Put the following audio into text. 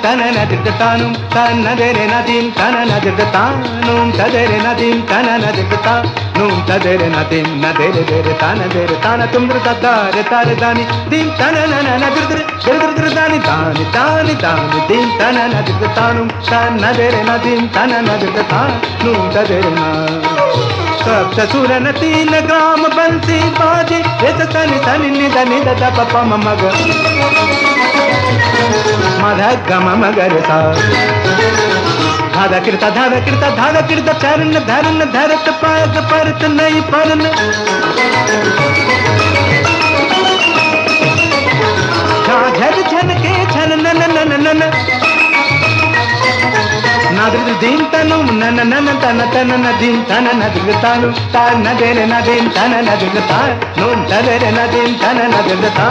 ತನನ ದಿಗ್ತಾನು ತನ್ನದೆರೆ ನದಿಂ ತನನ ದಿಗ್ತಾನು ತದೆರೆ ನದಿಂ ತನನ ದಿಗ್ತಾನು ತದೆರೆ ನದಿಂ ನದೆರೆ ದೆರೆ ತನದೆರೆ ತಾನ ತುಂಬ್ರ ತದ್ದಾರೆ ತಾರೆ ದಾನಿ ದಿಂ ತನನ ನದಿರ್ದ್ರೆ ದಿರ್ದ್ರೆ ದಾನಿ ದಾನಿ ದಾನಿ ದಾನಿ ದಿಂ ತನನ ದಿಗ್ತಾನು ತನ್ನದೆರೆ ನದಿಂ ತನನ ದಿಗ್ತಾನು ತದೆರೆ ನಾ सप्त सुरन 3 ग्राम बंसी बाजे रेत तनि तनि निद निद द प म मग मध ग म मगर सा धादा कृता चरण धरन धरत पाग परत नहीं परन झन झन के छन नन नन नन नादृ दीन तनु नन नन तन तन नदीन तन नदृतानु तान नदेरे नदीन तन नदृता नून तदेरे नदीन तन नदृता